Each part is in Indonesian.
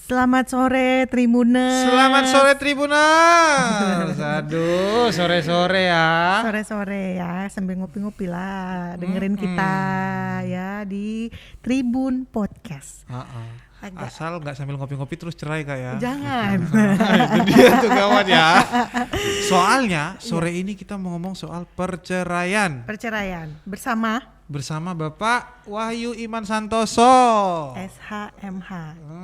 Selamat sore Tribuners. Selamat sore Tribuners. Aduh, sore-sore ya. Sore-sore ya, sambil ngopi-ngopi lah, dengerin kita ya di Tribun Podcast. Asal nggak sambil ngopi-ngopi terus cerai Kak ya. Jangan. Itu dia tuh kawan ya. Soalnya sore ini kita mau ngomong soal perceraian. Perceraian bersama Bapak Wahyu Iman Santoso, SHMH,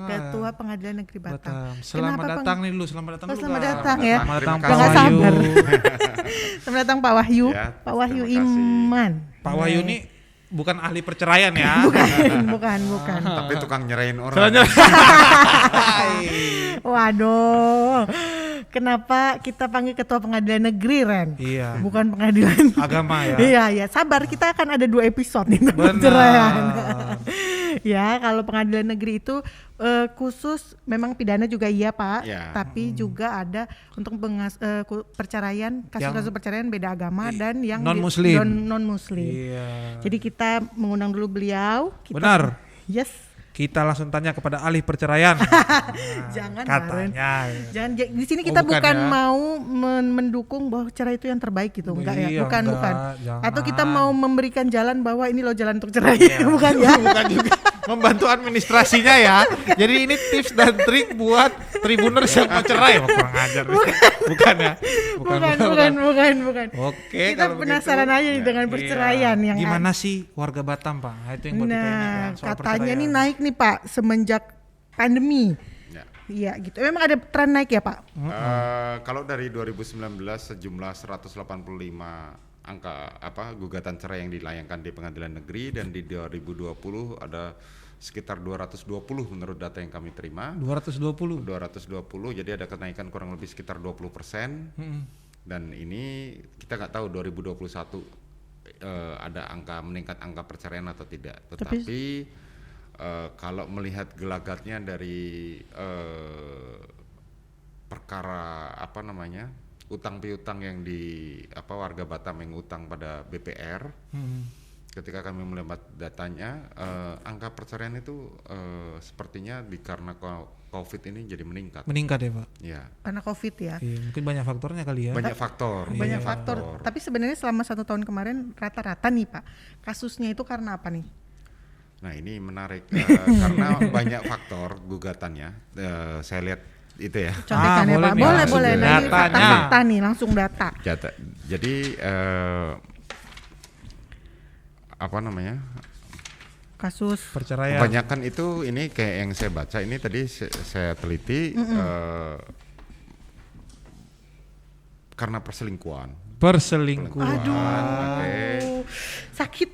Ketua Pengadilan Negeri Batam. Selamat datang nih dulu, selamat datang dulu. Selamat datang ya. Selamat datang Udah Pak nggak Wahyu. sabar. Selamat datang Pak Wahyu. Ya, Pak Wahyu terima kasih. Iman. Pak Wahyu ini bukan ahli perceraian ya. Bukan. Tapi tukang nyerahin orang. Waduh. Kenapa kita panggil Ketua Pengadilan Negeri, Ren? Iya. Bukan pengadilan Agama ya. Iya, sabar, kita akan ada 2 episode nih tentang Benar. perceraian. Ya, kalau pengadilan negeri itu khusus memang pidana juga iya, Pak. Ya. Tapi juga ada untuk perceraian, kasus-kasus perceraian beda agama dan yang non-muslim. non-muslim. Iya. Jadi kita mengundang dulu beliau. Benar. Yes. Kita langsung tanya kepada ahli perceraian. Jangan, Katanya. Jangan di sini kita bukan bukan ya? mau mendukung bahwa cerai itu yang terbaik gitu, enggak ya? Iya, Bukan. jangan. Atau kita mau memberikan jalan bahwa ini loh jalan untuk cerai, Iya. bukan ya? Bukan juga membantu administrasinya ya. Jadi ini tips dan trik buat tribuners yang mau cerai. Kurang ajar. Bukan ya? Bukan. Oke, Kita kalau penasaran begitu. aja nih dengan perceraian yang gimana sih warga Batam, Pak? Nah, itu yang buat kita ini Nah, kan, soal katanya perceraian. nih naik nih Pak semenjak pandemi. Ya. Iya gitu. Memang ada tren naik ya Pak? Kalau dari 2019 sejumlah 185 angka gugatan cerai yang dilayangkan di pengadilan negeri, dan di 2020 ada sekitar 220 menurut data yang kami terima. 220. 220, jadi ada kenaikan kurang lebih sekitar 20%. Dan ini kita nggak tahu 2021 ada meningkat angka perceraian atau tidak. Tetapi kalau melihat gelagatnya dari perkara utang piutang yang warga Batam yang utang pada BPR, ketika kami melihat datanya, angka perceraian itu sepertinya karena COVID ini jadi meningkat. Meningkat ya, Pak? Ya, Karena COVID ya. Iya, mungkin banyak faktornya kali ya. banyak faktor. Banyak faktor. Tapi sebenarnya selama 1 tahun kemarin rata-rata nih Pak, kasusnya itu karena apa nih? Nah ini menarik karena banyak faktor gugatannya. Saya lihat itu ya. Contekan ya boleh Pak. nih, Boleh. langsung Nah, ini datanya. fakta-fakta nih, langsung data. Jadi Kasus Perceraian. kebanyakan itu ini kayak yang saya baca ini tadi saya teliti karena perselingkuhan. Perselingkuhan. Aduh, sakit.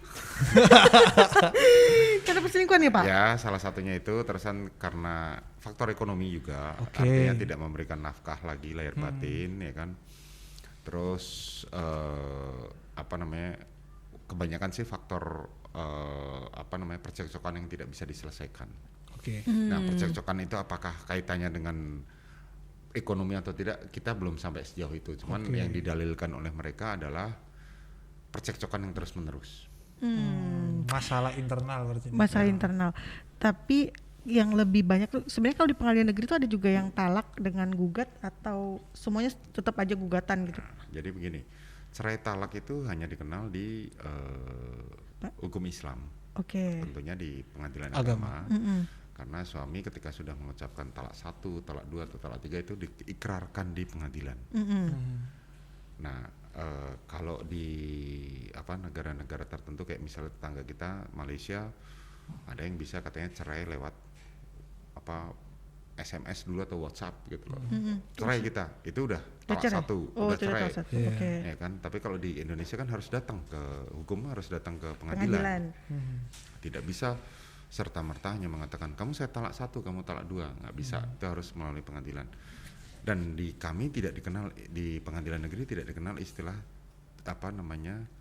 Karena perselingkuhan ya Pak? Ya, salah satunya itu terusan karena faktor ekonomi juga. Oke. Artinya tidak memberikan nafkah lagi lahir batin, ya kan. Terus kebanyakan sih faktor percekcokan yang tidak bisa diselesaikan. Oke. Nah, percekcokan itu apakah kaitannya dengan ekonomi atau tidak, kita belum sampai sejauh itu. Cuman yang didalilkan oleh mereka adalah percekcokan yang terus-menerus. Masalah internal berarti. Masalah internal. Tapi yang lebih banyak tuh sebenarnya kalau di pengadilan negeri itu ada juga yang talak dengan gugat atau semuanya tetap aja gugatan gitu. Jadi begini, cerai talak itu hanya dikenal di hukum Islam. Oke. Tentunya di pengadilan Agama. agama. Karena suami ketika sudah mengucapkan talak 1, talak 2 atau talak 3 itu diikrarkan di pengadilan. Nah, kalau di negara-negara tertentu kayak misalnya tetangga kita Malaysia, ada yang bisa katanya cerai lewat SMS dulu atau WhatsApp gitu loh. Cerai kita, itu udah talak cerai? 1, Oh, udah itu udah cerai. talak 1. Iya. Oke. Ya kan, tapi kalau di Indonesia kan harus datang ke harus datang ke pengadilan. Tidak bisa serta-merta hanya mengatakan kamu saya talak 1, kamu talak 2, nggak bisa. Itu harus melalui pengadilan. Dan di kami tidak dikenal, di pengadilan negeri tidak dikenal istilah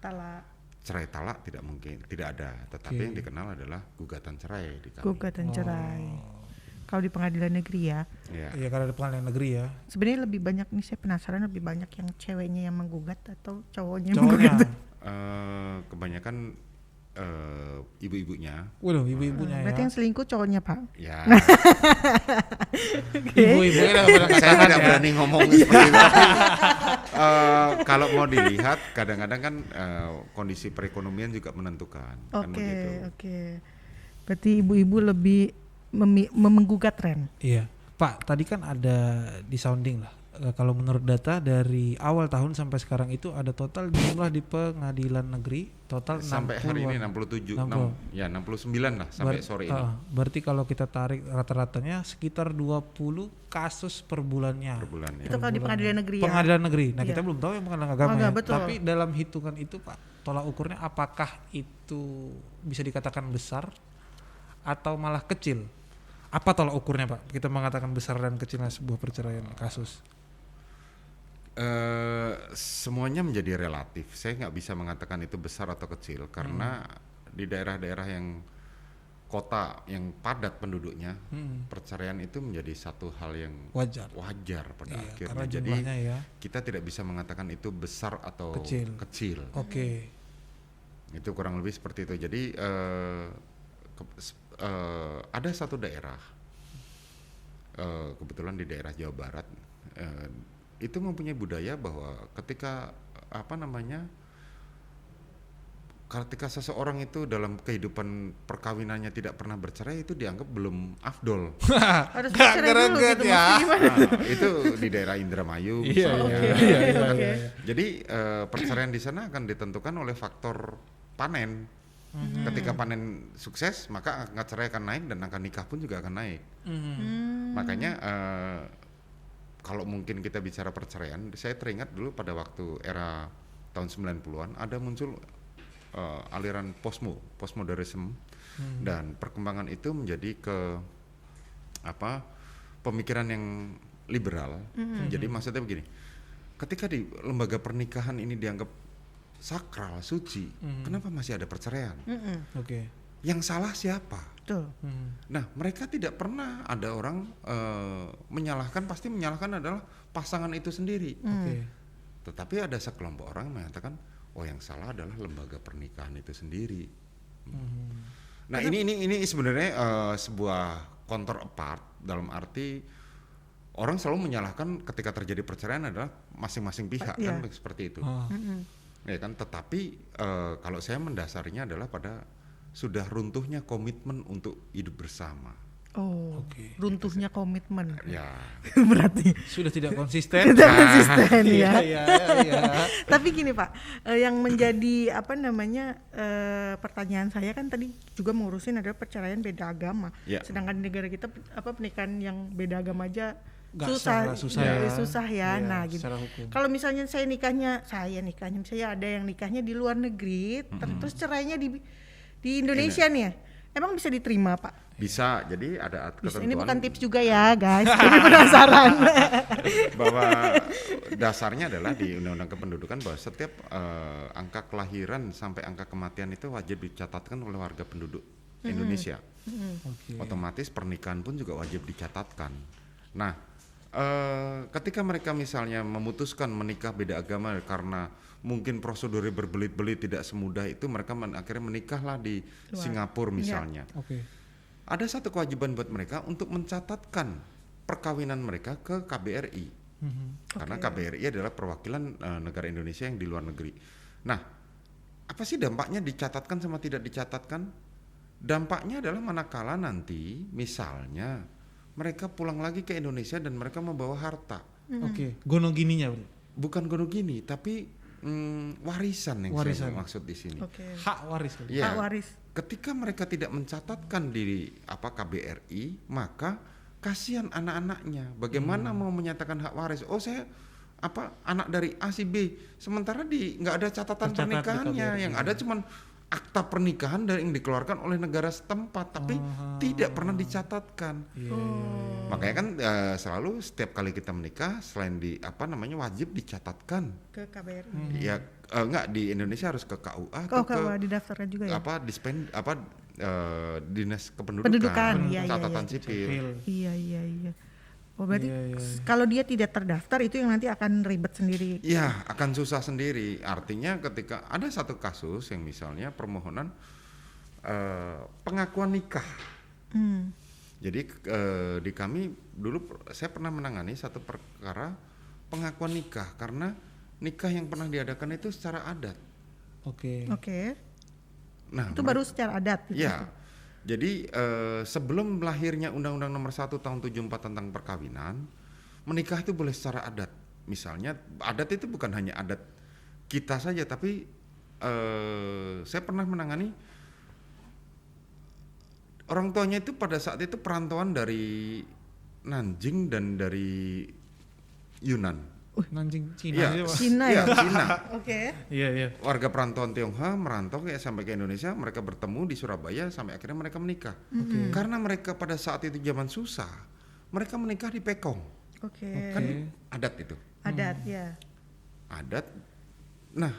Talak. cerai talak, tidak mungkin, tidak ada. Tetapi yang dikenal adalah gugatan cerai di kami. Gugatan cerai. Kalau di pengadilan negeri ya. Ya. Iya, karena ada pengadilan negeri ya. Sebenarnya lebih banyak nih, saya penasaran lebih banyak yang ceweknya yang menggugat atau cowoknya yang Cowoknya. menggugat. Kebanyakan ibu-ibunya. Waduh, ibu-ibunya Berarti ya. yang selingkuh cowoknya Pak. Ya, Ibu-ibunya udah pada nggak saya tahan tidak ya. berani ngomong seperti itu. Tapi kalau mau dilihat, kadang-kadang kan kondisi perekonomian juga menentukan. Kan Oke, begitu. oke. Berarti ibu-ibu lebih menggugat tren. Iya, Pak. Tadi kan ada di sounding lah. Kalau menurut data dari awal tahun sampai sekarang itu ada total jumlah di pengadilan negeri total Sampai hari ini 60-an. 67, 60. ya 69 lah sampai sore ini Berarti kalau kita tarik rata-ratanya sekitar 20 kasus per bulannya. per bulan ya. Itu kalau di pengadilan negeri ya. Pengadilan negeri. Nah, Iya. kita belum tahu yang pengadilan agama Enggak, ya. betul. Tapi dalam hitungan itu, Pak, tolak ukurnya apakah itu bisa dikatakan besar atau malah kecil? Apa tolak ukurnya, Pak? Kita mengatakan besar dan kecilnya sebuah perceraian kasus. Semuanya menjadi relatif. Saya nggak bisa mengatakan itu besar atau kecil karena di daerah-daerah yang kota yang padat penduduknya, perceraian itu menjadi satu hal yang Wajar. pada Iya, akhirnya. karena Jadi jumlahnya ya. kita tidak bisa mengatakan itu besar atau kecil. Oke. Itu kurang lebih seperti itu. Jadi ada satu daerah, kebetulan di daerah Jawa Barat, itu mempunyai budaya bahwa ketika ketika seseorang itu dalam kehidupan perkawinannya tidak pernah bercerai, itu dianggap belum afdol. Harus bercerai dulu gitu ya. maksudnya gimana? Nah, itu di daerah Indramayu misalnya. Oke. Jadi perceraian di sana akan ditentukan oleh faktor panen. Ketika panen sukses, maka angka cerai akan naik dan angka nikah pun juga akan naik. Makanya kalau mungkin kita bicara perceraian, saya teringat dulu pada waktu era tahun 90-an ada muncul aliran postmodernism dan perkembangan itu menjadi ke pemikiran yang liberal. Jadi maksudnya begini, ketika di lembaga pernikahan ini dianggap sakral, suci, kenapa masih ada perceraian? Oke. Yang salah siapa? Betul. Nah, mereka tidak pernah ada orang pasti menyalahkan adalah pasangan itu sendiri. Oke. Tetapi ada sekelompok orang mengatakan, oh yang salah adalah lembaga pernikahan itu sendiri. Nah, ini sebenarnya sebuah counterpart dalam arti orang selalu menyalahkan ketika terjadi perceraian adalah masing-masing pihak kan seperti itu. Ya kan, tetapi kalau saya mendasarinya adalah pada sudah runtuhnya komitmen untuk hidup bersama. Oh, Oke. runtuhnya komitmen. Ya. Berarti Sudah tidak konsisten. tidak konsisten ya. Iya. Tapi gini Pak, yang menjadi pertanyaan saya kan tadi juga mengurusin adalah perceraian beda agama. Ya. Sedangkan di negara kita pernikahan yang beda agama aja Nggak susah ya. susah ya. Iya, Nah, gitu. secara hukum. Kalau misalnya saya nikahnya misalnya ada yang nikahnya di luar negeri, terus cerainya di Indonesia nih ya. Emang bisa diterima Pak? Bisa, jadi ada Bisa. ketentuan Ini bukan tips juga ya guys, ini penasaran. bahwa dasarnya adalah di Undang-Undang Kependudukan bahwa setiap angka kelahiran sampai angka kematian itu wajib dicatatkan oleh warga penduduk Indonesia. Oke. Otomatis pernikahan pun juga wajib dicatatkan. Nah, ketika mereka misalnya memutuskan menikah beda agama karena mungkin prosedurnya berbelit-belit tidak semudah itu, mereka akhirnya menikahlah di Singapura misalnya. Oke. Ada satu kewajiban buat mereka untuk mencatatkan perkawinan mereka ke KBRI. Karena KBRI adalah perwakilan negara Indonesia yang di luar negeri. Nah, apa sih dampaknya dicatatkan sama tidak dicatatkan? Dampaknya adalah manakala nanti misalnya mereka pulang lagi ke Indonesia dan mereka membawa harta. Oke. Gonogininya, Bro. Bukan gonogini, tapi warisan yang saya maksud di sini. Oke. Hak waris. Ya, Hak waris. ketika mereka tidak mencatatkan di KBRI, maka kasihan anak-anaknya. Bagaimana mau menyatakan hak waris? Oh, saya anak dari A si B, sementara nggak ada catatan pernikahannya, yang ada cuman akta pernikahan yang dikeluarkan oleh negara setempat, tapi tidak pernah dicatatkan. Makanya kan selalu setiap kali kita menikah, selain wajib dicatatkan Ke KBRI. ya, enggak, di Indonesia harus ke KUA Oh, KUA didaftarkan juga ya? Dinas Pendudukan, iya, catatan iya. sipil. Iya. Oh berarti Iya. kalau dia tidak terdaftar itu yang nanti akan ribet sendiri. Ya, akan susah sendiri. Artinya ketika ada satu kasus yang misalnya permohonan pengakuan nikah. Jadi di kami dulu saya pernah menangani satu perkara pengakuan nikah karena nikah yang pernah diadakan itu secara adat. Oke. Oke. Nah, Itu baru secara adat. Gitu. ya. Jadi sebelum lahirnya Undang-Undang Nomor 1 Tahun 74 tentang perkawinan, menikah itu boleh secara adat. Misalnya adat itu bukan hanya adat kita saja, tapi saya pernah menangani orang tuanya itu pada saat itu perantauan dari Nanjing dan dari Yunan. Nanjing Cina Iya, aja, Pak. Cina Iya, ya. Cina. Oke. Iya. Warga perantauan Tionghoa merantau sampai ke Indonesia, mereka bertemu di Surabaya sampai akhirnya mereka menikah. Karena mereka pada saat itu zaman susah, mereka menikah di Pekong. Oke. Kan adat itu. Adat ya. Adat. Nah,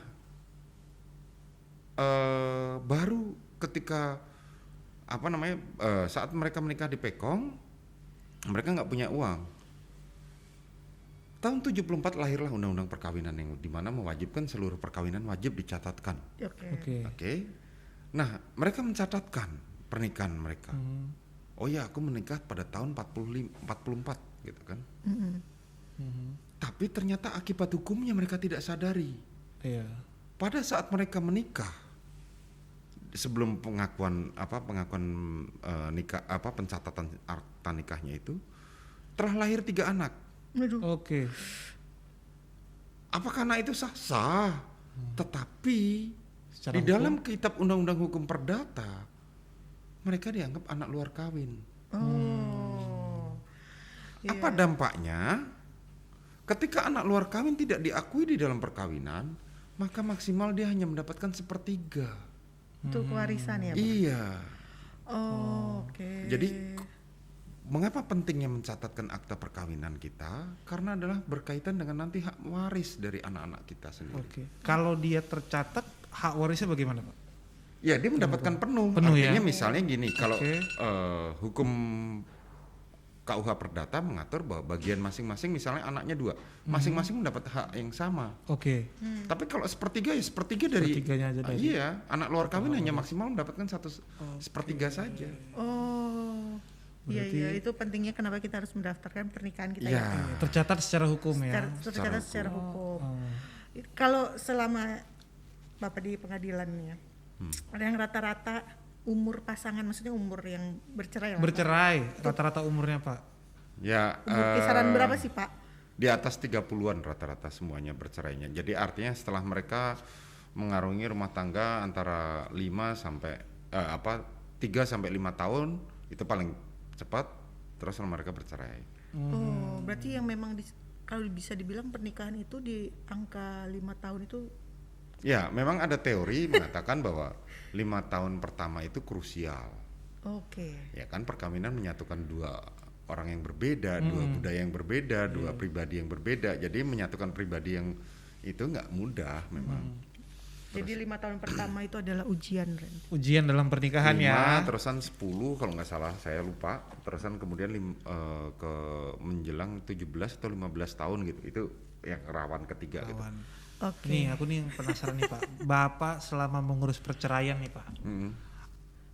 baru ketika saat mereka menikah di Pekong, mereka nggak punya uang. Tahun 74 lahirlah Undang-Undang Perkawinan yang dimana mewajibkan seluruh perkawinan wajib dicatatkan. Oke. Oke. Nah, mereka mencatatkan pernikahan mereka. Oh ya, aku menikah pada tahun 44 gitu kan. Tapi ternyata akibat hukumnya mereka tidak sadari. Iya. Pada saat mereka menikah, sebelum pengakuan nikah pencatatan akta nikahnya itu telah lahir 3 anak. Aduh. Oke. Apakah anak itu sah? Sah. Tetapi Secara di hukum? dalam kitab Undang-Undang Hukum Perdata mereka dianggap anak luar kawin. Oh. Apa dampaknya? Ketika anak luar kawin tidak diakui di dalam perkawinan, maka maksimal dia hanya mendapatkan 1/3. Itu kewarisan ya, Pak? Iya. Oh, oke. Jadi mengapa pentingnya mencatatkan akta perkawinan kita? Karena adalah berkaitan dengan nanti hak waris dari anak-anak kita sendiri. Oke. Kalau dia tercatat, hak warisnya bagaimana, Pak? Ya, dia mendapatkan penuh. Penuh, ya? Artinya misalnya gini, kalau Oke. hukum KUH Perdata mengatur bahwa bagian masing-masing misalnya anaknya 2, masing-masing mendapat hak yang sama. Oke. Tapi kalau 1/3 ya 1/3 dari Sepertiganya aja tadi. iya, anak luar kawin hanya maksimal mendapatkan 1/3 saja. Oh. Iya, Berarti- iya, itu pentingnya kenapa kita harus mendaftarkan pernikahan kita Iya. ya. Tercatat secara hukum ya. Tercatat secara hukum. Oh. Kalau selama Bapak di pengadilan ya, ada yang rata-rata umur pasangan, maksudnya umur yang bercerai lah. Pak. Bercerai, rata-rata umurnya, Pak. Ya, Umur kisaran berapa sih, Pak? di atas 30-an rata-rata semuanya bercerainya. Jadi artinya setelah mereka mengarungi rumah tangga antara 3 sampai 5 tahun itu paling cepat, terus mereka bercerai. Oh, berarti yang memang kalau bisa dibilang pernikahan itu di angka 5 tahun itu. Ya, memang ada teori mengatakan bahwa 5 tahun pertama itu krusial. Oke. Ya kan, perkawinan menyatukan 2 orang yang berbeda, 2 budaya yang berbeda, 2 pribadi yang berbeda. Jadi menyatukan pribadi yang itu nggak mudah memang. Jadi 5 tahun pertama itu adalah ujian, Ren. Ujian dalam pernikahan 5, ya. terusan 10 kalau nggak salah, saya lupa. Terusan kemudian ke menjelang 17 atau 15 tahun gitu. Itu yang rawan ketiga gitu. Kawan. Oke. Nih, aku nih yang penasaran nih, Pak. Bapak selama mengurus perceraian nih, Pak. Mm.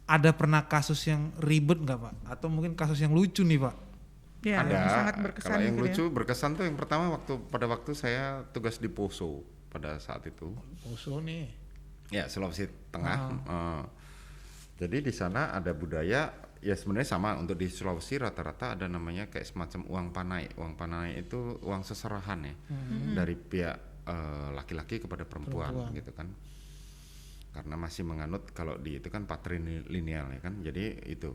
Ada pernah kasus yang ribet nggak, Pak? Atau mungkin kasus yang lucu nih, Pak? Ya, Ada. yang sangat berkesan Kalau yang gitu lucu berkesan tuh yang pertama pada waktu saya tugas di Poso pada saat itu. Poso nih. Ya, Sulawesi Tengah. Jadi di sana ada budaya ya sebenarnya sama, untuk di Sulawesi rata-rata ada namanya kayak semacam uang panai. Uang panai itu uang seserahan ya dari pihak laki-laki kepada perempuan gitu kan. Karena masih menganut kalau di itu kan patrilineal ya kan. Jadi itu.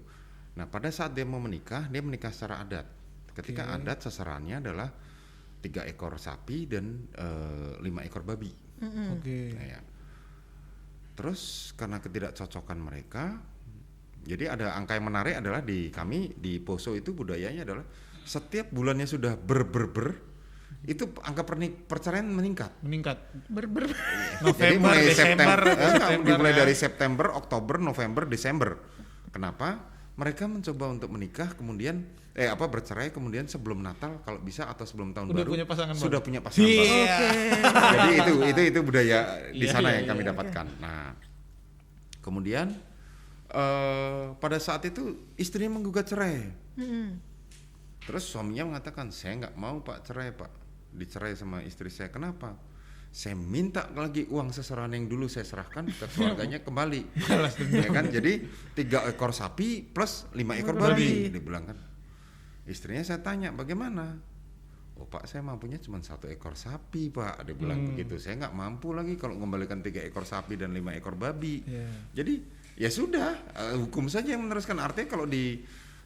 Nah, pada saat dia mau menikah, dia menikah secara adat. Ketika adat seserahannya adalah 3 ekor sapi dan 5 ekor babi. Oke. Nah, ya. Terus karena ketidakcocokan mereka, jadi ada angka yang menarik adalah di kami di Poso itu budayanya adalah setiap bulannya sudah itu angka perceraian meningkat. Berber. Jadi November, mulai Desember, September, September dimulai ya. dari September, Oktober, November, Desember. Kenapa? mereka mencoba untuk menikah kemudian bercerai kemudian sebelum Natal kalau bisa atau sebelum tahun Udah baru punya pasangan sudah baru. punya pasangan baru. Iya. Jadi itu budaya di Iya, sana iya, yang kami iya. dapatkan. Nah, kemudian pada saat itu istrinya menggugat cerai. Terus suaminya mengatakan, saya nggak mau Pak cerai Pak, dicerai sama istri saya. Kenapa? Saya minta lagi uang seserahan yang dulu saya serahkan ke keluarganya kembali. Ya kan? Jadi 3 ekor sapi plus 5 ekor babi, dia bilang kan. Istrinya saya tanya, bagaimana? Oh Pak, saya mampunya cuma 1 ekor sapi Pak, dia bilang begitu. Saya nggak mampu lagi kalau mengembalikan 3 ekor sapi dan 5 ekor babi. Jadi ya sudah, hukum saja yang meneruskan. Artinya kalau di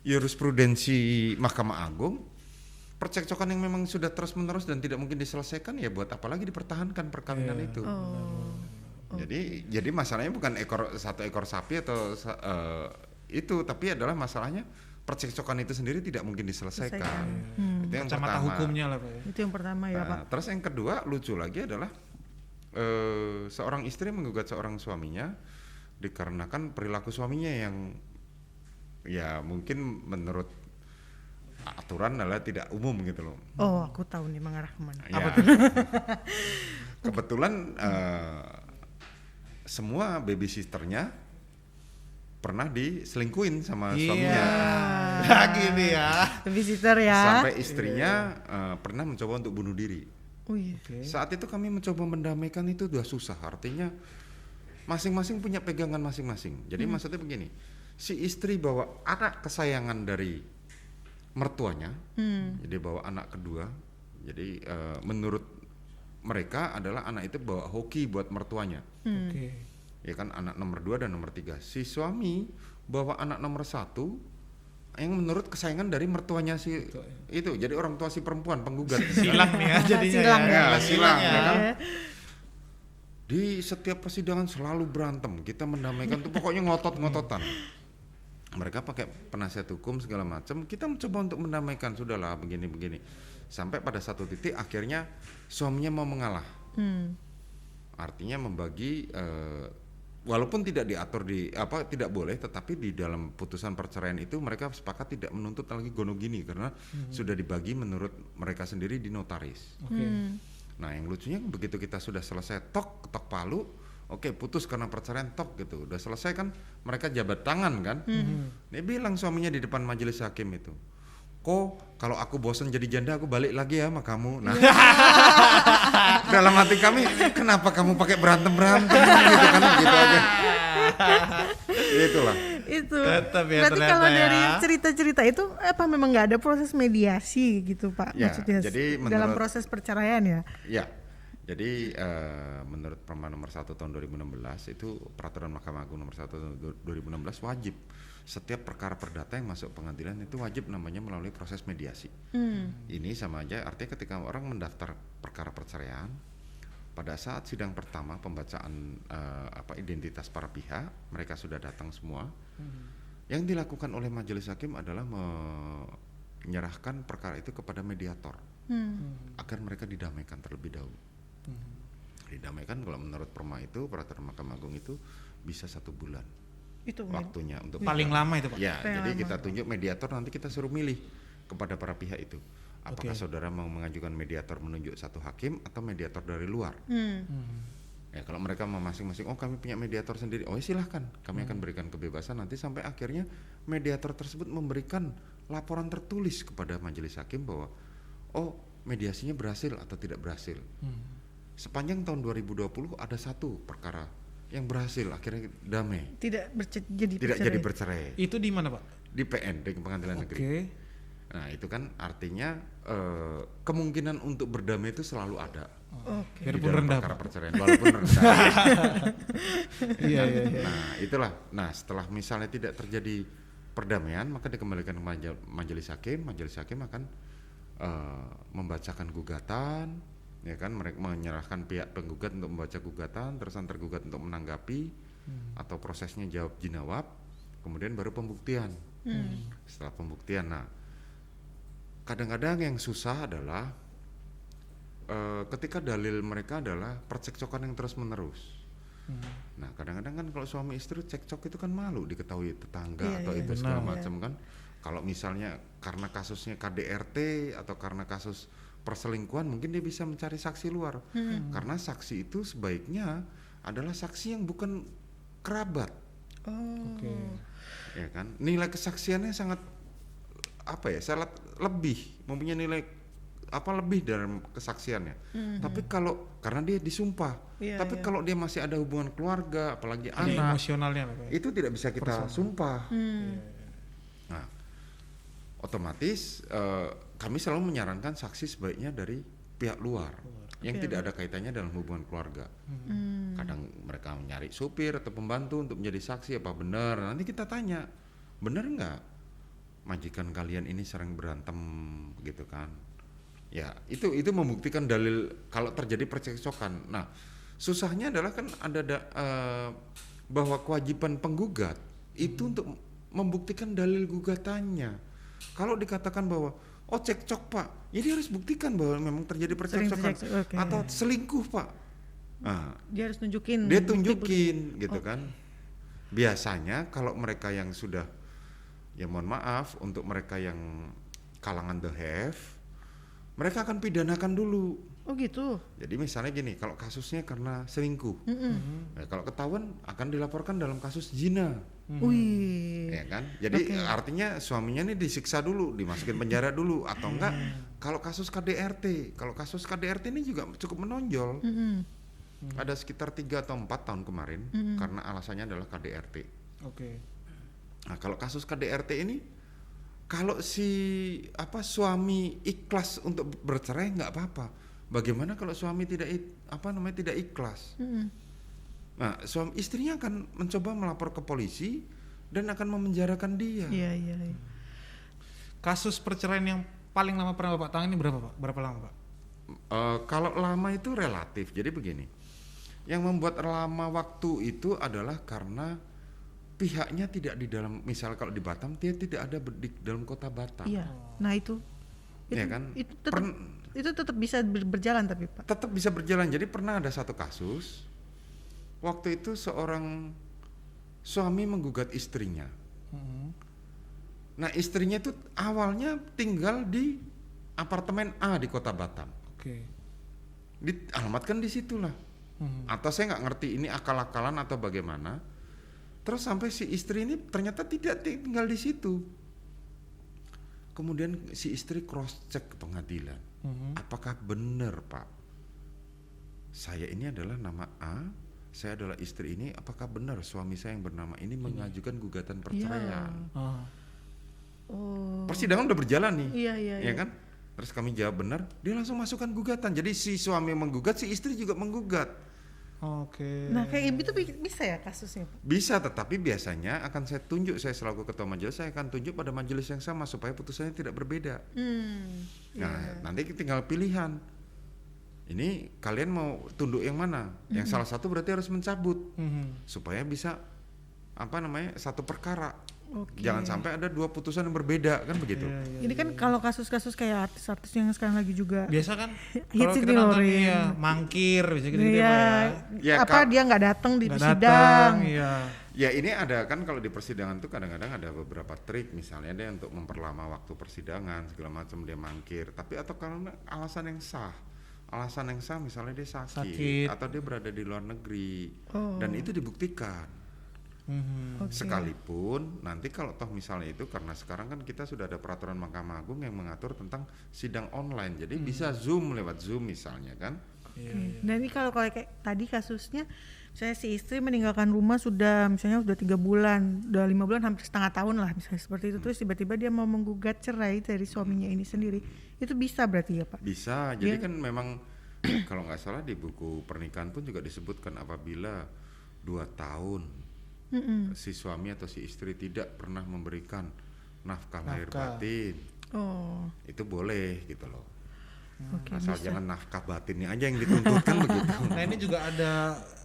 jurisprudensi Mahkamah Agung, percekcokan yang memang sudah terus-menerus dan tidak mungkin diselesaikan, ya buat apa lagi dipertahankan perkawinan itu. Jadi masalahnya bukan 1 ekor sapi atau itu, tapi adalah masalahnya percekcokan itu sendiri tidak mungkin diselesaikan. Itu yang Kacamata pertama. hukumnya lah Pak. Itu yang pertama ya Pak. Terus yang kedua lucu lagi adalah seorang istri menggugat seorang suaminya dikarenakan perilaku suaminya yang ya mungkin menurut aturan adalah tidak umum gitu loh. Oh, aku tahu nih mengarah kemana. Ya. Kebetulan semua babysisternya pernah diselingkuhin sama suaminya. Gini ya. Babysitter ya. Sampai istrinya pernah mencoba untuk bunuh diri. Oh iya. Saat itu kami mencoba mendamaikan, itu udah susah. Artinya masing-masing punya pegangan masing-masing. Jadi maksudnya begini, si istri bawa anak kesayangan dari mertuanya, jadi bawa anak kedua. Jadi menurut mereka adalah anak itu bawa hoki buat mertuanya. Ya kan, anak nomor 2 dan nomor 3. Si suami bawa anak nomor 1 yang menurut kesayangan dari mertuanya si itu. Jadi orang tua si perempuan penggugat. Silang nih ya jadinya. Silang ya. Silang ya kan. Ya. Di setiap persidangan selalu berantem. Kita mendamaikan tuh pokoknya ngotot-ngototan. Mereka pakai penasihat hukum segala macam. Kita mencoba untuk mendamaikan, sudahlah begini-begini. Sampai pada satu titik akhirnya suaminya mau mengalah. Artinya membagi walaupun tidak diatur tidak boleh, tetapi di dalam putusan perceraian itu mereka sepakat tidak menuntut lagi gono gini karena sudah dibagi menurut mereka sendiri di notaris. Nah, yang lucunya begitu kita sudah selesai ketok palu, oke, putus karena perceraian gitu. Udah selesai kan, mereka jabat tangan kan. Dia bilang suaminya di depan majelis hakim itu, kok kalau aku bosan jadi janda aku balik lagi ya sama kamu. Nah, dalam hati kami, kenapa kamu pakai berantem gitu kan, gitu aja. Itulah. Itu. Tetap ya, Berarti ternyata kalau ya. dari cerita-cerita itu apa memang nggak ada proses mediasi gitu Pak? Ya, Maksudnya jadi dalam menurut- proses perceraian ya? Ya, jadi menurut Perma nomor 1 tahun 2016 itu peraturan Mahkamah Agung nomor 1 tahun 2016 wajib setiap perkara perdata yang masuk pengadilan itu wajib namanya melalui proses mediasi. Ini sama aja artinya ketika orang mendaftar perkara perceraian, pada saat sidang pertama pembacaan identitas para pihak, mereka sudah datang semua. Yang dilakukan oleh majelis hakim adalah menyerahkan perkara itu kepada mediator agar mereka didamaikan terlebih dahulu. Didamaikan kalau menurut Perma itu peraturan Mahkamah Agung itu bisa 1 bulan Itu waktunya untuk Paling lama itu Pak. ya. Paling Jadi lama. kita tunjuk mediator, nanti kita suruh milih kepada para pihak itu. Apakah saudara mau mengajukan mediator menunjuk satu hakim atau mediator dari luar? Ya, kalau mereka mau masing-masing, oh kami punya mediator sendiri, oh ya silahkan, kami akan berikan kebebasan nanti sampai akhirnya mediator tersebut memberikan laporan tertulis kepada majelis hakim bahwa oh mediasinya berhasil atau tidak berhasil. Sepanjang tahun 2020 ada 1 perkara yang berhasil akhirnya damai, tidak tidak jadi bercerai Itu di mana Pak? di PN, di Pengadilan Negeri. Nah itu kan artinya kemungkinan untuk berdamai itu selalu ada. Oke. Di Biarpun dalam rendah, perkara perceraian walaupun rendah. Iya. Nah itulah. Nah setelah misalnya tidak terjadi perdamaian maka dikembalikan ke majelis hakim. Majelis hakim akan membacakan gugatan, ya kan, mereka menyerahkan pihak penggugat untuk membaca gugatan, terusan tergugat untuk menanggapi atau prosesnya jawab jinawab, kemudian baru pembuktian. Setelah pembuktian, nah kadang-kadang yang susah adalah ketika dalil mereka adalah percekcokan yang terus menerus. Nah kadang-kadang kan kalau suami istri cekcok itu kan malu diketahui tetangga Iya, atau iya. itu segala Benar. macam kan. Kalau misalnya karena kasusnya KDRT atau karena kasus perselingkuhan mungkin dia bisa mencari saksi luar. Karena saksi itu sebaiknya adalah saksi yang bukan kerabat, Oh. Oke. ya kan? Nilai kesaksiannya sangat sangat lebih, mempunyai nilai lebih dalam kesaksiannya. Tapi kalau karena dia disumpah, Iya, tapi iya. kalau dia masih ada hubungan keluarga, apalagi Ada anak, emosionalnya Pak. itu tidak bisa kita sumpah. Hmm. Nah, otomatis kami selalu menyarankan saksi sebaiknya dari pihak luar yang tidak ada kaitannya dalam hubungan keluarga. Kadang mereka mencari supir atau pembantu untuk menjadi saksi, apa benar? Nanti kita tanya, benar nggak majikan kalian ini sering berantem gitu kan? Ya itu membuktikan dalil kalau terjadi percekcokan. Nah, susahnya adalah kan ada bahwa kewajiban penggugat itu untuk membuktikan dalil gugatannya. Kalau dikatakan bahwa cekcok Pak, ya dia harus buktikan bahwa memang terjadi percekcokan Oke. atau selingkuh Pak. Nah, Dia harus nunjukin. dia bukti-bukti. tunjukin gitu kan. Biasanya kalau mereka yang sudah, ya mohon maaf, untuk mereka yang kalangan the have, mereka akan pidanakan dulu. Oh gitu. Jadi misalnya gini, kalau kasusnya karena selingkuh, ya, kalau ketahuan akan dilaporkan dalam kasus zina, Wih. ya kan? Jadi artinya suaminya nih disiksa dulu, dimasukin penjara dulu, atau enggak? Kalau kasus KDRT ini juga cukup menonjol. Ada sekitar 3 atau 4 tahun kemarin, karena alasannya adalah KDRT. Oke. Nah kalau kasus KDRT ini, kalau suami ikhlas untuk bercerai nggak apa-apa. Bagaimana kalau suami tidak ikhlas? Nah istrinya akan mencoba melapor ke polisi dan akan memenjarakan dia. Iya. Kasus perceraian yang paling lama pernah Bapak tangani berapa Pak? Berapa lama Pak? Kalau lama itu relatif. Jadi begini, yang membuat lama waktu itu adalah karena pihaknya tidak di dalam, misal kalau di Batam dia tidak ada di dalam kota Batam. Iya. Nah itu Ya kan? itu tetap bisa berjalan tapi Pak. Tetap bisa berjalan. Jadi pernah ada satu kasus, waktu itu seorang suami menggugat istrinya. Nah istrinya itu awalnya tinggal di apartemen A di kota Batam. Oke. Dialamatkan di situlah. Atau saya nggak ngerti ini akal-akalan atau bagaimana. Terus sampai si istri ini ternyata tidak tinggal di situ. Kemudian si istri cross check ke pengadilan. Apakah benar Pak? Saya ini adalah nama A, saya adalah istri ini. Apakah benar suami saya yang bernama ini mengajukan gugatan perceraian? Oh. Persidangan udah berjalan nih, Iya. ya kan? Terus kami jawab benar, dia langsung masukkan gugatan. Jadi si suami menggugat, si istri juga menggugat. Oke. Nah kayak gitu bisa ya kasusnya Pak? Bisa, tetapi biasanya akan saya tunjuk, saya selaku ketua majelis, saya akan tunjuk pada majelis yang sama supaya putusannya tidak berbeda. Nah, nanti tinggal pilihan. Ini kalian mau tunduk yang mana? Yang salah satu berarti harus mencabut supaya bisa satu perkara. Oke. Jangan sampai ada 2 putusan yang berbeda, kan begitu. Ini kan kalau kasus-kasus kayak artis-artis yang sekarang lagi juga Biasa kan Hits kalau ini kita nonton Lorin. mangkir bisa gitu-gitu Iya, Pak ya. Ya, dia nggak datang di Nggak sidang. datang, iya. Ya ini ada kan, kalau di persidangan tuh kadang-kadang ada beberapa trik, misalnya dia untuk memperlama waktu persidangan segala macam dia mangkir, tapi atau karena alasan yang sah misalnya dia sakit. Atau dia berada di luar negeri dan itu dibuktikan. Oke. Sekalipun nanti kalau toh misalnya itu, karena sekarang kan kita sudah ada peraturan Mahkamah Agung yang mengatur tentang sidang online, jadi bisa lewat Zoom misalnya kan. Oke. Dan ini kalau kayak tadi kasusnya, saya si istri meninggalkan rumah sudah 3 bulan, udah 5 bulan, hampir setengah tahun lah misalnya seperti itu, terus tiba-tiba dia mau menggugat cerai dari suaminya ini sendiri, itu bisa berarti ya Pak? Bisa, jadi kan memang kalau nggak salah di buku pernikahan pun juga disebutkan apabila 2 tahun si suami atau si istri tidak pernah memberikan nafkah lahir batin, itu boleh gitu loh. Oke, Asal bisa. jangan nafkah batinnya aja yang dituntut kan begitu. Nah ini juga ada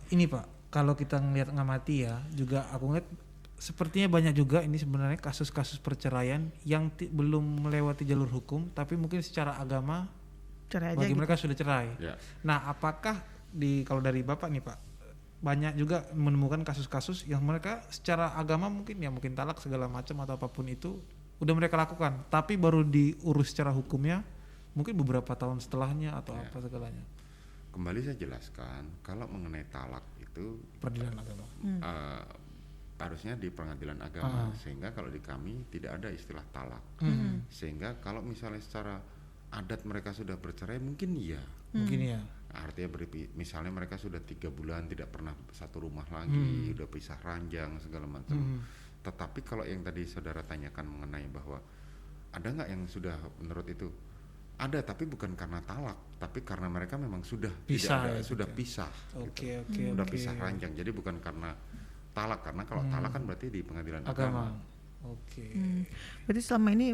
ini Pak, kalau kita ngelihat ngamati ya, juga aku ngeliat sepertinya banyak juga ini sebenarnya kasus-kasus perceraian yang belum melewati jalur hukum, tapi mungkin secara agama Cerai aja bagi gitu. mereka sudah cerai. Ya. Nah apakah kalau dari Bapak nih Pak, banyak juga menemukan kasus-kasus yang mereka secara agama mungkin talak segala macam atau apapun itu udah mereka lakukan, tapi baru diurus secara hukumnya mungkin beberapa tahun setelahnya atau apa segalanya. Kembali saya jelaskan, kalau mengenai talak itu Peradilan agama. harusnya di pengadilan agama, sehingga kalau di kami tidak ada istilah talak. Sehingga kalau misalnya secara adat mereka sudah bercerai, mungkin iya. Mungkin ya. Artinya misalnya mereka sudah 3 bulan tidak pernah satu rumah lagi, udah pisah ranjang segala macam. Tetapi kalau yang tadi saudara tanyakan mengenai bahwa ada nggak yang sudah menurut itu ada, tapi bukan karena talak, tapi karena mereka memang sudah Pisah, tidak ada, ya, sudah gitu. pisah, Oke, gitu. oke, Udah oke. pisah ranjang. Jadi bukan karena talak, karena kalau talak kan berarti di pengadilan agama. Oke. Berarti selama ini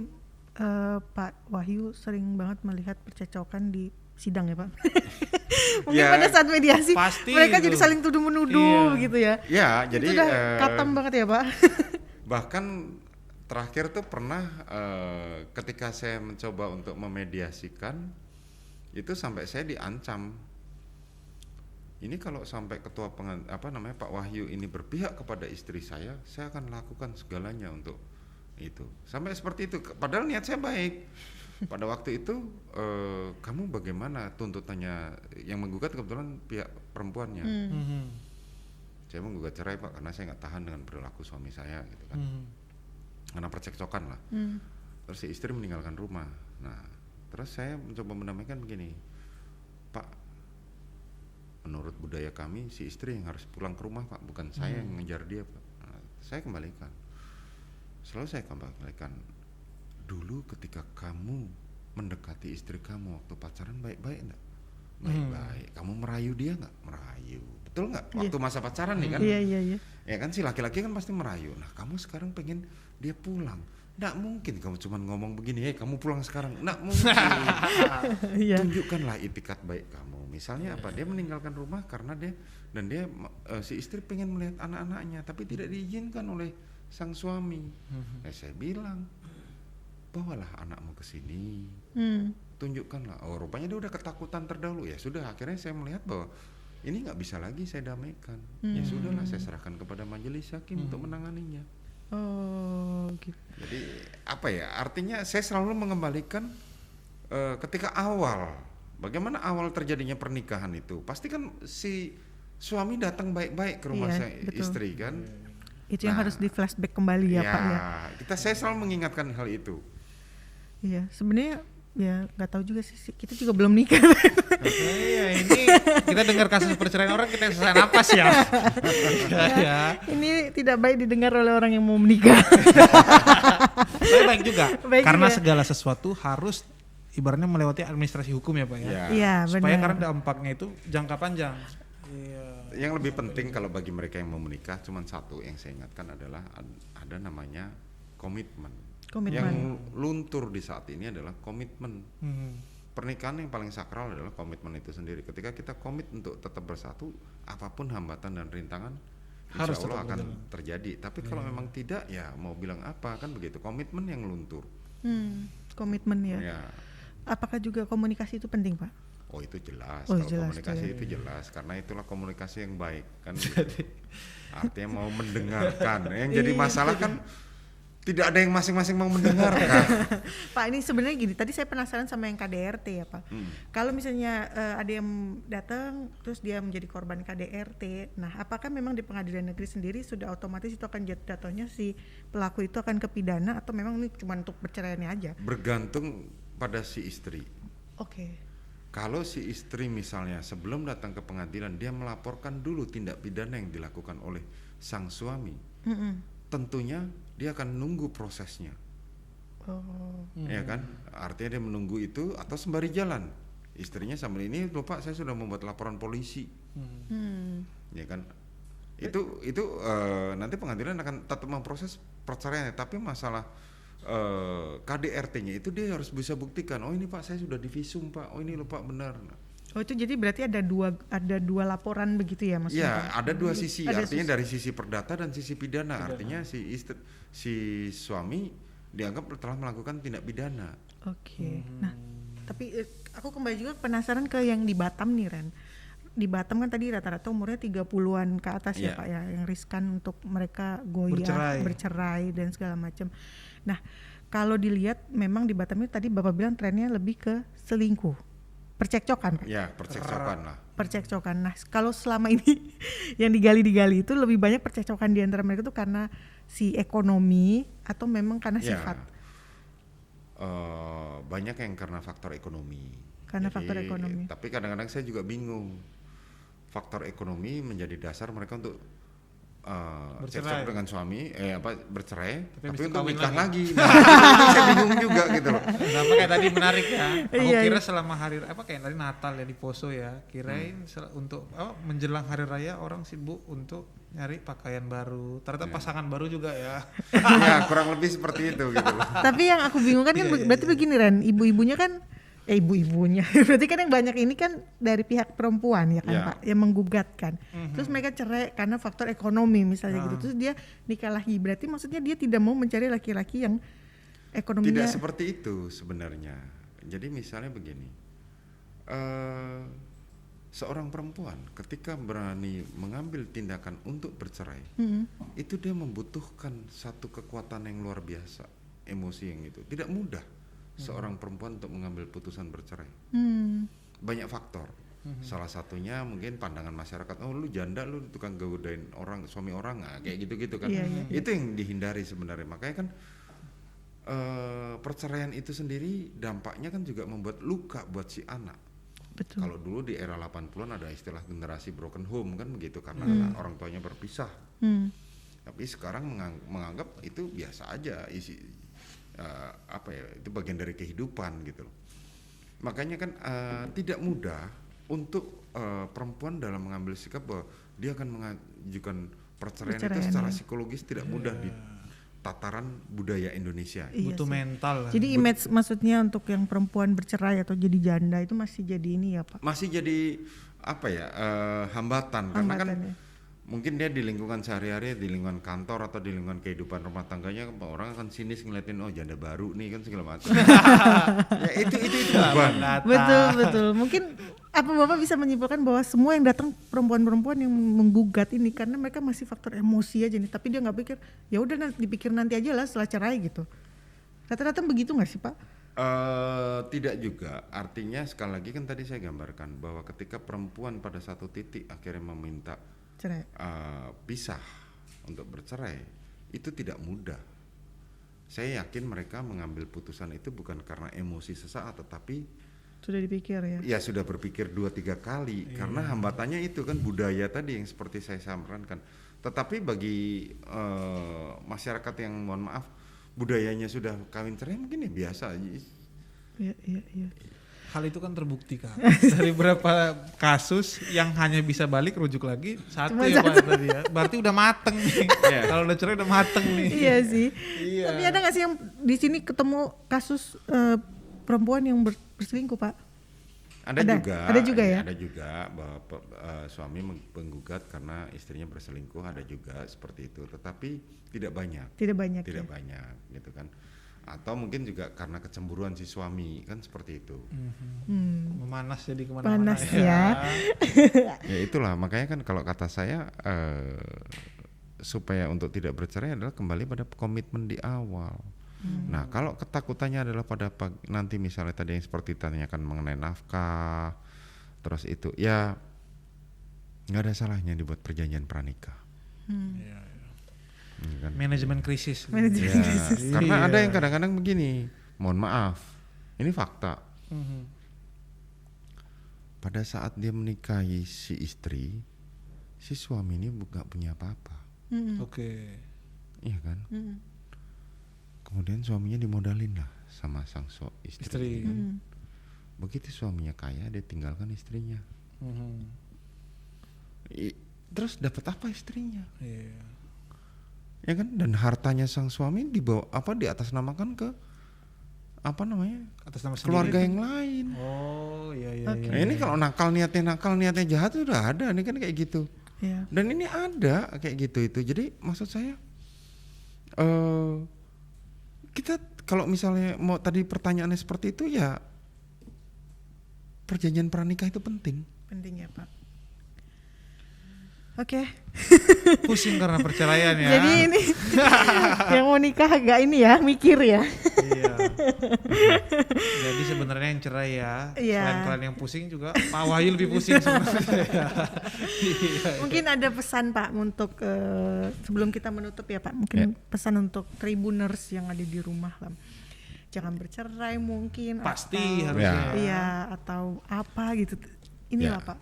Pak Wahyu sering banget melihat percecokan di sidang ya Pak? Mungkin Ya, pada saat mediasi pasti mereka itu. jadi saling tuduh-menuduh Iya. gitu ya. Ya, jadi Itu udah katam banget ya Pak? bahkan terakhir tuh pernah ketika saya mencoba untuk memediasikan itu sampai saya diancam. Ini kalau sampai ketua Pak Wahyu ini berpihak kepada istri saya akan lakukan segalanya untuk itu. Sampai seperti itu. Padahal niat saya baik. Pada waktu itu kamu bagaimana tuntutannya? Yang menggugat kebetulan pihak perempuannya. Saya menggugat cerai Pak karena saya nggak tahan dengan perilaku suami saya gitu kan. Karena percekcokan lah. Terus si istri meninggalkan rumah. Nah, terus saya mencoba mendamaikan begini, Pak, menurut budaya kami si istri yang harus pulang ke rumah Pak, bukan saya yang ngejar dia Pak. Nah, saya kembalikan, selalu saya kembalikan, dulu ketika kamu mendekati istri kamu waktu pacaran baik-baik enggak? Baik-baik. Kamu merayu dia nggak? Merayu. Betul nggak? Waktu masa pacaran nih kan? Iya. Ya kan si laki-laki kan pasti merayu. Nah kamu sekarang pengen dia pulang, nggak mungkin kamu cuma ngomong begini, kamu pulang sekarang, nggak mungkin. Iya. Tunjukkanlah itikat baik kamu. Misalnya apa? Dia meninggalkan rumah karena dia si istri pengen melihat anak-anaknya, tapi tidak diizinkan oleh sang suami. Saya bilang, bawalah anakmu ke sini, tunjukkanlah. Oh rupanya dia udah ketakutan terdahulu. Ya sudah, akhirnya saya melihat bahwa ini nggak bisa lagi saya damaikan. Ya sudahlah, saya serahkan kepada majelis hakim untuk menanganinya. Oh gitu. Jadi apa ya? Artinya saya selalu mengembalikan ketika awal, bagaimana awal terjadinya pernikahan itu? Pasti kan si suami datang baik-baik ke rumah Betul. istri kan? Itu yang harus di flashback kembali ya Pak ya. Saya selalu mengingatkan hal itu. Iya, sebenarnya ya nggak tahu juga sih, kita juga belum nikah. Iya, ini kita dengar kasus perceraian orang kita selesai napas ya. Ya. Ini tidak baik didengar oleh orang yang mau menikah. Tapi baik juga. Baik Karena juga. segala sesuatu harus ibaratnya melewati administrasi hukum ya Pak ya. Iya, Supaya benar. karena dampaknya itu jangka panjang. Iya. Yang lebih penting kalau bagi mereka yang mau menikah, cuma satu yang saya ingatkan adalah ada namanya komitmen. Yang luntur di saat ini adalah komitmen. Pernikahan yang paling sakral adalah komitmen itu sendiri. Ketika kita komit untuk tetap bersatu, apapun hambatan dan rintangan Harus insya Allah tetap akan terjadi. Tapi kalau memang tidak, ya mau bilang apa, kan begitu. Komitmen yang luntur. Komitmen ya. Ya. Apakah juga komunikasi itu penting Pak? Oh itu jelas. Oh, Kalau jelas, komunikasi iya. itu jelas, karena itulah komunikasi yang baik kan. Gitu. Artinya mau mendengarkan. Yang jadi masalah kan tidak ada yang masing-masing mau mendengarkan. Pak, ini sebenarnya gini, tadi saya penasaran sama yang KDRT ya Pak. Kalau misalnya ada yang datang terus dia menjadi korban KDRT, nah apakah memang di pengadilan negeri sendiri sudah otomatis itu akan jatuhnya si pelaku itu akan ke pidana, atau memang ini cuma untuk perceraiannya aja? Bergantung pada si istri. Oke. Kalau si istri misalnya sebelum datang ke pengadilan dia melaporkan dulu tindak pidana yang dilakukan oleh sang suami, tentunya dia akan nunggu prosesnya. Ya kan? Artinya dia menunggu itu, atau sembari jalan istrinya sambil ini, lupa saya sudah membuat laporan polisi. Ya kan? Itu nanti pengadilan akan tetap memproses perceraian, tapi masalah KDRT-nya itu dia harus bisa buktikan, oh ini Pak saya sudah divisum Pak, oh ini lupa benar. Oh itu jadi berarti ada dua laporan begitu ya maksudnya? Ya ada dua sisi, Ada artinya dari sisi perdata dan sisi pidana. Artinya si suami dianggap telah melakukan tindak pidana. Oke. Nah tapi aku kembali juga penasaran ke yang di Batam nih Ren. di Batam kan tadi rata-rata umurnya 30-an ke atas ya Iya. Pak ya, yang riskan untuk mereka goyah, bercerai dan segala macam. Nah, kalau dilihat memang di Batam itu tadi Bapak bilang trennya lebih ke selingkuh, percekcokan Pak. Ya, percekcokan lah. Percekcokan. Nah, kalau selama ini yang digali itu lebih banyak percekcokan di antara mereka itu karena si ekonomi atau memang karena Ya, sifat? banyak yang karena faktor ekonomi. Karena faktor ekonomi. Tapi kadang-kadang saya juga bingung. Faktor ekonomi menjadi dasar mereka untuk cekcok dengan suami, bercerai, tapi habis itu untuk kawin nikah lagi. lagi. Nah, ini saya bingung juga gitu loh. Sama kayak tadi menarik ya. Aku Iya, kira iya. selama hari kayak tadi Natal ya di Poso ya. Kirain untuk menjelang hari raya orang sibuk untuk nyari pakaian baru. Ternyata pasangan baru juga ya. Ya, kurang lebih seperti itu gitu loh. Tapi yang aku bingungkan kan berarti begini Ren, ibu-ibunya kan ibu-ibunya berarti kan yang banyak ini kan dari pihak perempuan ya kan Ya. Pak yang menggugatkan. Terus mereka cerai karena faktor ekonomi misalnya gitu. Terus dia nikah lagi. Berarti maksudnya dia tidak mau mencari laki-laki yang ekonominya Tidak seperti itu sebenarnya. Jadi misalnya begini, seorang perempuan ketika berani mengambil tindakan untuk bercerai, itu dia membutuhkan satu kekuatan yang luar biasa, emosi yang itu. Tidak mudah seorang perempuan untuk mengambil putusan bercerai. Banyak faktor. Salah satunya mungkin pandangan masyarakat, oh lu janda, lu tukang godain orang, suami orang, kayak gitu-gitu kan. Iya, iya. Itu yang dihindari sebenarnya. Makanya kan perceraian itu sendiri dampaknya kan juga membuat luka buat si anak. betul. Kalau dulu di era 80-an ada istilah generasi broken home kan begitu, karena orang tuanya berpisah. Tapi sekarang menganggap itu biasa aja, itu bagian dari kehidupan gitu loh. Makanya kan tidak mudah untuk perempuan dalam mengambil sikap bahwa dia akan mengajukan perceraian itu secara psikologis tidak mudah di tataran budaya Indonesia. Iya Butuh sih. mental lah. Jadi image maksudnya untuk yang perempuan bercerai atau jadi janda itu masih jadi ini ya Pak? Masih jadi hambatan karena kan Ya. mungkin dia di lingkungan sehari-hari, di lingkungan kantor atau di lingkungan kehidupan rumah tangganya, orang akan sinis ngeliatin, oh janda baru nih kan segala macam. Ya itu beban. Betul. Mungkin apa Bapak bisa menyimpulkan bahwa semua yang datang perempuan-perempuan yang menggugat ini karena mereka masih faktor emosi aja nih, tapi dia nggak pikir, ya udah dipikir nanti aja lah setelah cerai gitu. Rata-rata begitu nggak sih Pak? Tidak juga. Artinya sekali lagi kan tadi saya gambarkan bahwa ketika perempuan pada satu titik akhirnya meminta Cerai. pisah untuk bercerai, itu tidak mudah. Saya yakin mereka mengambil putusan itu bukan karena emosi sesaat, tetapi Sudah dipikir ya. ya sudah berpikir 2-3 kali. Karena hambatannya itu kan budaya tadi yang seperti saya sampaikan. Tetapi bagi masyarakat yang mohon maaf budayanya sudah kawin cerai mungkin ya biasa aja. Iya. Hal itu kan terbukti Kak. Dari berapa kasus yang hanya bisa balik rujuk lagi satu ya Pak tadi ya. Berarti udah mateng nih. Kalau udah cerai udah mateng nih. Iya sih. Iya. Tapi ada nggak sih yang di sini ketemu kasus perempuan yang berselingkuh Pak? Ada juga ya? Ada juga bahwa suami menggugat karena istrinya berselingkuh, ada juga seperti itu. Tetapi tidak banyak. Tidak banyak Gitu kan. Atau mungkin juga karena kecemburuan si suami kan seperti itu. Memanas jadi kemana-mana. Panas ya. Ya itulah makanya kan kalau kata saya supaya untuk tidak bercerai adalah kembali pada komitmen di awal. Nah kalau ketakutannya adalah pada nanti misalnya tadi yang seperti ditanyakan mengenai nafkah, terus itu ya nggak ada salahnya dibuat perjanjian pranikah. Kan? Manajemen krisis. Karena ada yang kadang-kadang begini, mohon maaf, ini fakta. Pada saat dia menikahi si istri, si suami ini nggak punya apa-apa. Oke. Iya kan? Kemudian suaminya dimodalin lah sama sang istri. Begitu suaminya kaya, dia tinggalkan istrinya. Terus dapat apa istrinya? Ya kan? Dan hartanya sang suami dibawa diatasnamakan ke Atas nama keluarga sendiri. yang lain. Oh iya. Oke. Nah, ini kalau nakal niatnya jahat udah ada, ini kan kayak gitu. Iya. Dan ini ada kayak gitu itu. Jadi maksud saya kita kalau misalnya mau tadi pertanyaannya seperti itu ya perjanjian pranikah itu penting. Penting ya Pak. Oke. Pusing karena perceraian ya. Jadi ini yang mau nikah agak ini ya, mikir ya. Iya. Jadi sebenarnya yang cerai ya. Iya. Selain kalian yang pusing juga Pak Wahyu lebih pusing sebenarnya. Mungkin ada pesan Pak untuk sebelum kita menutup ya Pak, mungkin pesan untuk Tribuners yang ada di rumah lah. Jangan bercerai mungkin. Pasti atau, harusnya. Iya, atau apa gitu. Inilah Pak.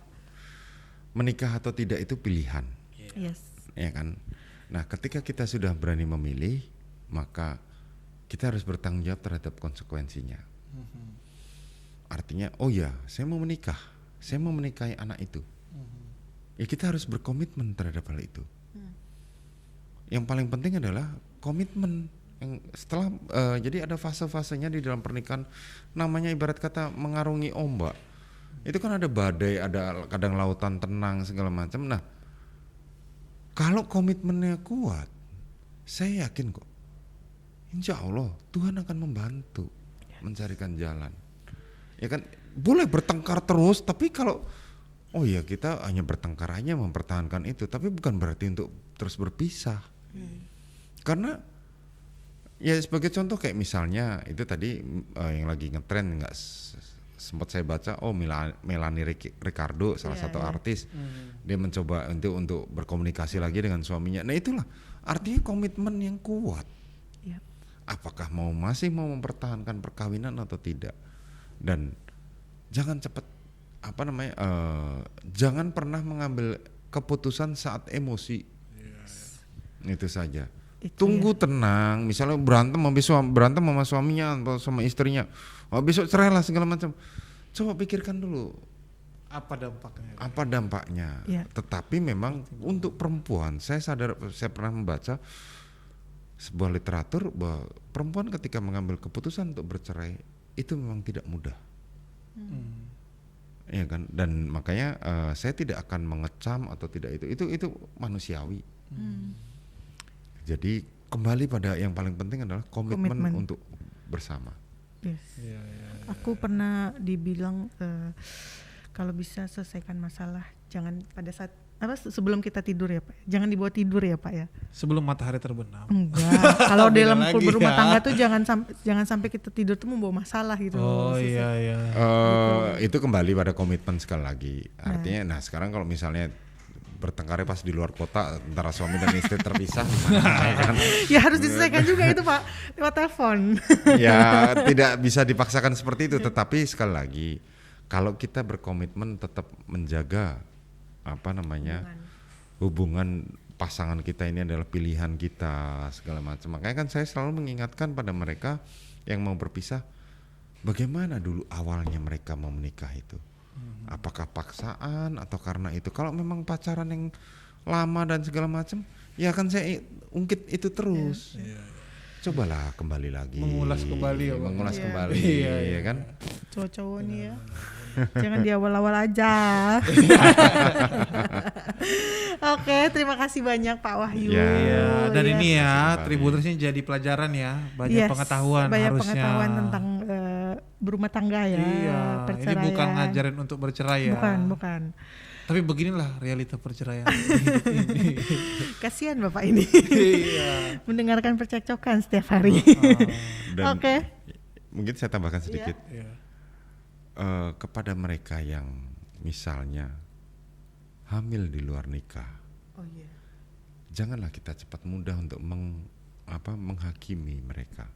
Menikah atau tidak itu pilihan. Yes. Ya kan. Nah, ketika kita sudah berani memilih, maka kita harus bertanggung jawab terhadap konsekuensinya. Artinya, oh ya, saya mau menikah, saya mau menikahi anak itu. Ya kita harus berkomitmen terhadap hal itu. Yang paling penting adalah komitmen. Yang setelah jadi ada fase-fasenya di dalam pernikahan, namanya ibarat kata mengarungi ombak. Itu kan ada badai, ada kadang lautan tenang segala macam. Nah, kalau komitmennya kuat, saya yakin kok, insya Allah Tuhan akan membantu mencarikan jalan. Ya kan, boleh bertengkar terus, tapi kalau oh ya kita hanya bertengkar aja mempertahankan itu, tapi bukan berarti untuk terus berpisah. Karena ya sebagai contoh kayak misalnya itu tadi yang lagi ngetren nggak sempat saya baca, Melanie Ricardo salah satu artis, dia mencoba untuk berkomunikasi lagi dengan suaminya. Nah itulah artinya komitmen yang kuat. Apakah masih mau mempertahankan perkawinan atau tidak? Dan jangan cepat jangan pernah mengambil keputusan saat emosi. Itu saja. Tunggu tenang, misalnya berantem sama suaminya atau sama istrinya, besok cerai lah segala macam. Coba pikirkan dulu apa dampaknya. Tetapi memang untuk perempuan, saya pernah membaca sebuah literatur bahwa perempuan ketika mengambil keputusan untuk bercerai itu memang tidak mudah. Ya kan, dan makanya saya tidak akan mengecam atau tidak, itu manusiawi. Jadi kembali pada yang paling penting adalah komitmen. Untuk bersama. Yes. Aku pernah dibilang kalau bisa selesaikan masalah jangan pada saat sebelum kita tidur ya Pak. Jangan dibawa tidur ya Pak ya. Sebelum matahari terbenam. Enggak. Kalau dalam berumah ya. tangga tuh jangan sampai kita tidur tuh membawa masalah gitu. Oh iya. Itu kembali pada komitmen sekali lagi. Artinya sekarang kalau misalnya bertengkarnya pas di luar kota antara suami dan istri terpisah ya kan? Ya harus diselesaikan juga itu Pak lewat telepon. Ya tidak bisa dipaksakan seperti itu, tetapi sekali lagi kalau kita berkomitmen tetap menjaga hubungan pasangan kita ini adalah pilihan kita segala macam. Makanya kan saya selalu mengingatkan pada mereka yang mau berpisah, bagaimana dulu awalnya mereka mau menikah itu. Apakah paksaan atau karena itu? Kalau memang pacaran yang lama dan segala macam, ya kan saya ungkit itu terus. Cobalah kembali lagi. Mengulas kembali ya kan? Cowok-cowok nih ya. Jangan di awal-awal aja. Oke, terima kasih banyak Pak Wahyu. Dan ini ya, Tribuners ini jadi pelajaran ya, banyak pengetahuan harusnya. Pengetahuan tentang berumah tangga ya. Ini bukan ngajarin untuk bercerai ya. Bukan. Tapi beginilah realita perceraian. Kasihan Bapak ini. Mendengarkan percekcokan setiap hari. Oke. Mungkin saya tambahkan sedikit. Kepada mereka yang misalnya hamil di luar nikah, janganlah kita cepat mudah untuk menghakimi mereka.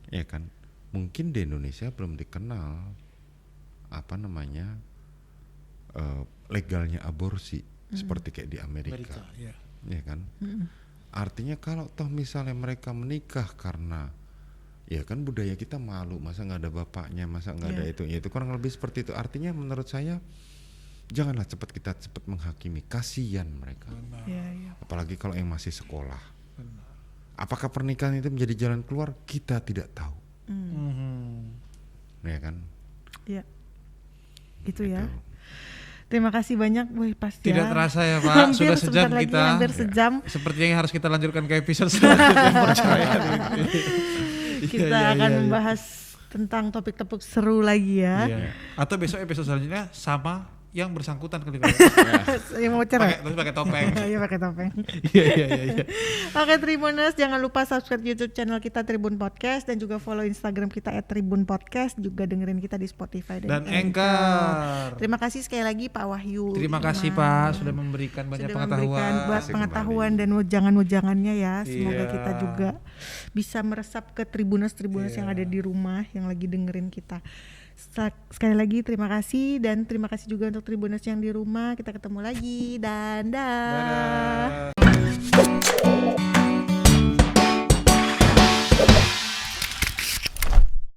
Ya kan, mungkin di Indonesia belum dikenal legalnya aborsi seperti kayak di Amerika. Ya kan, artinya kalau toh misalnya mereka menikah karena ya kan budaya kita malu, masa nggak ada bapaknya, masa nggak ada itu, ya itu kurang lebih seperti itu. Artinya menurut saya janganlah kita cepat menghakimi, kasihan mereka. Apalagi kalau yang masih sekolah. Apakah pernikahan itu menjadi jalan keluar? Kita tidak tahu. Ya kan? Iya. Itu ya. Terima kasih banyak, pasti tidak terasa ya Pak, sudah sejam kita. Hampir sejam. Sepertinya harus kita lanjutkan ke episode selanjutnya perceraian ini. Kita akan membahas tentang topik-topik seru lagi ya. Atau besok episode selanjutnya sama yang bersangkutan kali Pak. Yang mau cerai. Terus pakai topeng. Iya pakai topeng. Iya. Oke Tribuners, jangan lupa subscribe YouTube channel kita Tribun Podcast dan juga follow Instagram kita @tribunpodcast, juga dengerin kita di Spotify Dan Anchor. Terima kasih sekali lagi Pak Wahyu. Terima kasih Pak sudah memberikan banyak Sudah pengetahuan. memberikan buat Kasih pengetahuan dan wejangan-wejangannya ya. Semoga Iya. kita juga bisa meresap ke Tribuners yang ada di rumah yang lagi dengerin kita. Sekali lagi terima kasih, dan terima kasih juga untuk Tribuners yang di rumah. Kita ketemu lagi dan dah. Dadah.